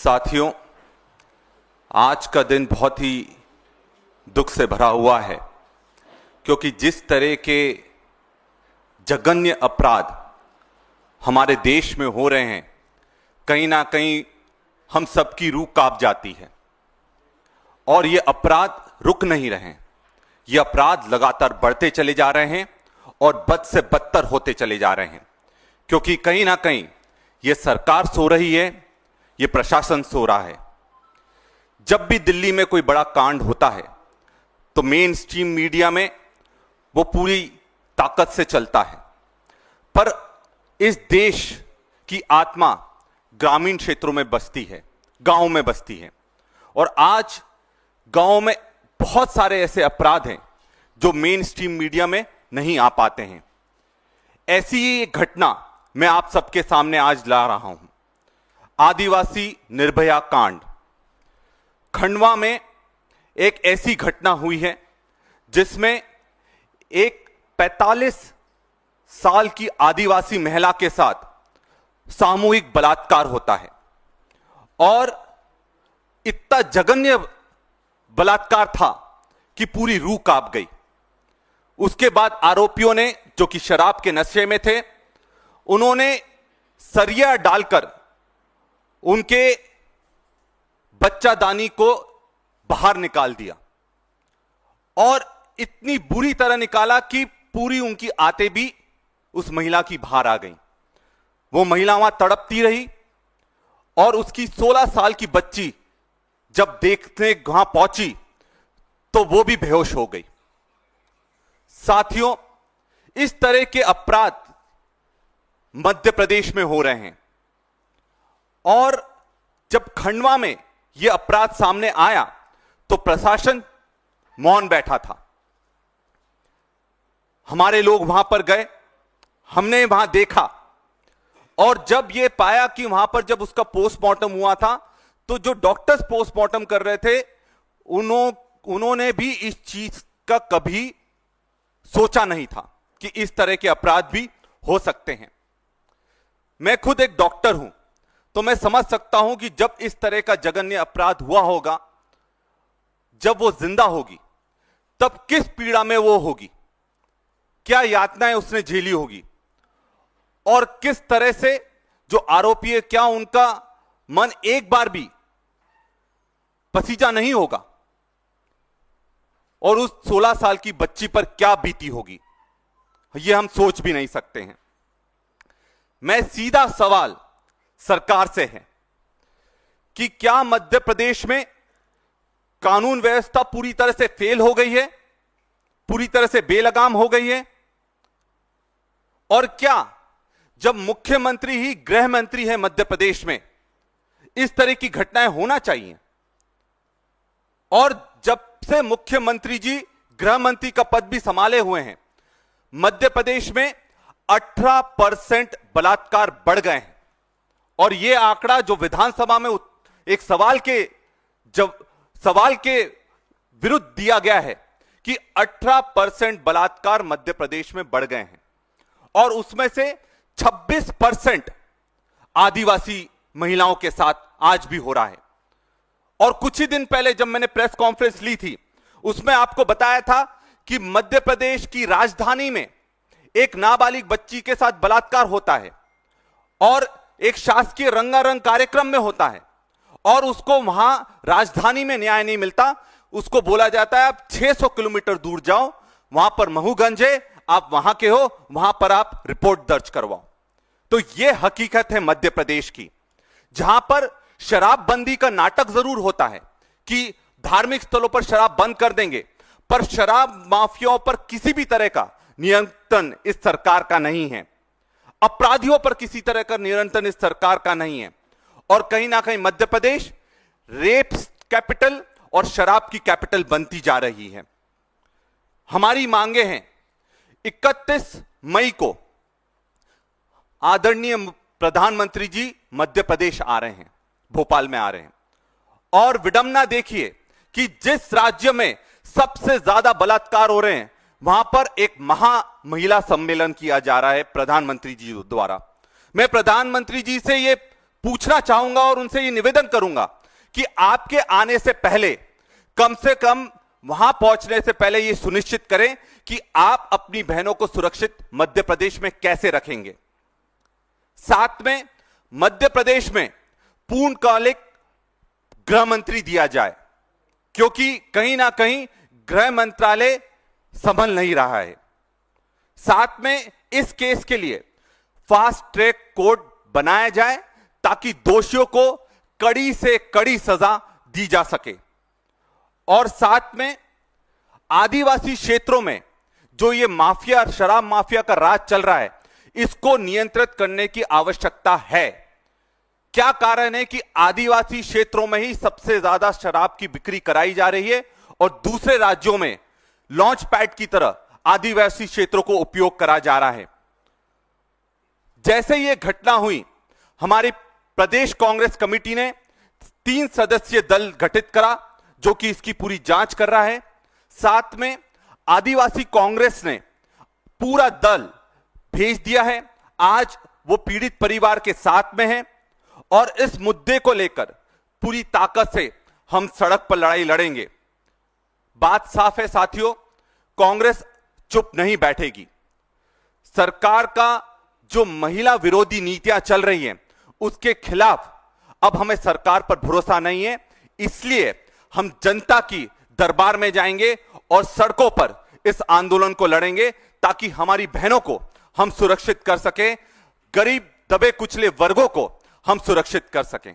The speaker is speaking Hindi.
साथियों, आज का दिन बहुत ही दुख से भरा हुआ है, क्योंकि जिस तरह के जघन्य अपराध हमारे देश में हो रहे हैं, कहीं ना कहीं हम सबकी रूह कांप जाती है। और ये अपराध रुक नहीं रहे हैं, ये अपराध लगातार बढ़ते चले जा रहे हैं और बद से बदतर होते चले जा रहे हैं, क्योंकि कहीं ना कहीं ये सरकार सो रही है, ये प्रशासन सो रहा है। जब भी दिल्ली में कोई बड़ा कांड होता है तो मेन स्ट्रीम मीडिया में वो पूरी ताकत से चलता है, पर इस देश की आत्मा ग्रामीण क्षेत्रों में बसती है, गांवों में बसती है। और आज गांवों में बहुत सारे ऐसे अपराध हैं जो मेन स्ट्रीम मीडिया में नहीं आ पाते हैं। ऐसी ही एक घटना मैं आप सबके सामने आज ला रहा हूं। आदिवासी निर्भया कांड। खंडवा में एक ऐसी घटना हुई है जिसमें एक 45 साल की आदिवासी महिला के साथ सामूहिक बलात्कार होता है और इतना जघन्य बलात्कार था कि पूरी रूह कांप गई। उसके बाद आरोपियों ने, जो कि शराब के नशे में थे, उन्होंने सरिया डालकर उनके बच्चादानी को बाहर निकाल दिया और इतनी बुरी तरह निकाला कि पूरी उनकी आंतें भी उस महिला की बाहर आ गई। वो महिला वहां तड़पती रही और उसकी 16 साल की बच्ची जब देखने वहां पहुंची तो वो भी बेहोश हो गई। साथियों, इस तरह के अपराध मध्य प्रदेश में हो रहे हैं और जब खंडवा में यह अपराध सामने आया तो प्रशासन मौन बैठा था। हमारे लोग वहां पर गए, हमने वहां देखा और जब यह पाया कि वहां पर जब उसका पोस्टमार्टम हुआ था तो जो डॉक्टर्स पोस्टमार्टम कर रहे थे उन्होंने भी इस चीज का कभी सोचा नहीं था कि इस तरह के अपराध भी हो सकते हैं। मैं खुद एक डॉक्टर हूं तो मैं समझ सकता हूं कि जब इस तरह का जघन्य अपराध हुआ होगा, जब वो जिंदा होगी तब किस पीड़ा में वो होगी, क्या यातनाएं उसने झेली होगी और किस तरह से जो आरोपी है, क्या उनका मन एक बार भी पसीजा नहीं होगा और उस 16 साल की बच्ची पर क्या बीती होगी, यह हम सोच भी नहीं सकते हैं। मैं सीधा सवाल सरकार से है कि क्या मध्य प्रदेश में कानून व्यवस्था पूरी तरह से फेल हो गई है, पूरी तरह से बेलगाम हो गई है? और क्या जब मुख्यमंत्री ही गृह मंत्री है मध्य प्रदेश में, इस तरह की घटनाएं होना चाहिए? और जब से मुख्यमंत्री जी गृह मंत्री का पद भी संभाले हुए हैं, मध्य प्रदेश में 18% बलात्कार बढ़ गए हैं। और यह आंकड़ा जो विधानसभा में एक सवाल के विरुद्ध दिया गया है कि 18% बलात्कार मध्य प्रदेश में बढ़ गए हैं और उसमें से 26% आदिवासी महिलाओं के साथ आज भी हो रहा है। और कुछ ही दिन पहले जब मैंने प्रेस कॉन्फ्रेंस ली थी, उसमें आपको बताया था कि मध्य प्रदेश की राजधानी में एक नाबालिग बच्ची के साथ बलात्कार होता है और एक शासकीय रंगारंग कार्यक्रम में होता है और उसको वहां राजधानी में न्याय नहीं मिलता। उसको बोला जाता है आप 600 किलोमीटर दूर जाओ, वहां पर महूगंज है, आप वहां के हो, वहां पर आप रिपोर्ट दर्ज करवाओ। तो यह हकीकत है मध्य प्रदेश की, जहां पर शराबबंदी का नाटक जरूर होता है कि धार्मिक स्थलों पर शराब बंद कर देंगे, पर शराब माफियाओं पर किसी भी तरह का नियंत्रण इस सरकार का नहीं है, अपराधियों पर किसी तरह का नियंत्रण इस सरकार का नहीं है। और कहीं ना कहीं मध्य प्रदेश रेप कैपिटल और शराब की कैपिटल बनती जा रही है। हमारी मांगे हैं, 31 मई को आदरणीय प्रधानमंत्री जी मध्य प्रदेश आ रहे हैं, भोपाल में आ रहे हैं और विडंबना देखिए कि जिस राज्य में सबसे ज्यादा बलात्कार हो रहे हैं वहां पर एक महिला सम्मेलन किया जा रहा है प्रधानमंत्री जी द्वारा। मैं प्रधानमंत्री जी से यह पूछना चाहूंगा और उनसे यह निवेदन करूंगा कि आपके आने से पहले कम से कम वहां पहुंचने से पहले यह सुनिश्चित करें कि आप अपनी बहनों को सुरक्षित मध्य प्रदेश में कैसे रखेंगे। साथ में मध्य प्रदेश में पूर्णकालिक गृह मंत्री दिया जाए, क्योंकि कहीं ना कहीं गृह मंत्रालय संभल नहीं रहा है। साथ में इस केस के लिए फास्ट ट्रैक कोर्ट बनाया जाए ताकि दोषियों को कड़ी से कड़ी सजा दी जा सके। और साथ में आदिवासी क्षेत्रों में जो ये माफिया, शराब माफिया का राज चल रहा है, इसको नियंत्रित करने की आवश्यकता है। क्या कारण है कि आदिवासी क्षेत्रों में ही सबसे ज्यादा शराब की बिक्री कराई जा रही है और दूसरे राज्यों में लॉन्च पैड की तरह आदिवासी क्षेत्रों को उपयोग करा जा रहा है। जैसे यह घटना हुई, हमारी प्रदेश कांग्रेस कमेटी ने 3 सदस्यीय दल गठित करा जो कि इसकी पूरी जांच कर रहा है। साथ में आदिवासी कांग्रेस ने पूरा दल भेज दिया है। आज वो पीड़ित परिवार के साथ में है और इस मुद्दे को लेकर पूरी ताकत से हम सड़क पर लड़ाई लड़ेंगे। बात साफ है साथियों, कांग्रेस चुप नहीं बैठेगी। सरकार का जो महिला विरोधी नीतियां चल रही हैं, उसके खिलाफ अब हमें सरकार पर भरोसा नहीं है। इसलिए हम जनता की दरबार में जाएंगे और सड़कों पर इस आंदोलन को लड़ेंगे ताकि हमारी बहनों को हम सुरक्षित कर सकें, गरीब दबे कुचले वर्गों को हम सुरक्षित कर सकें।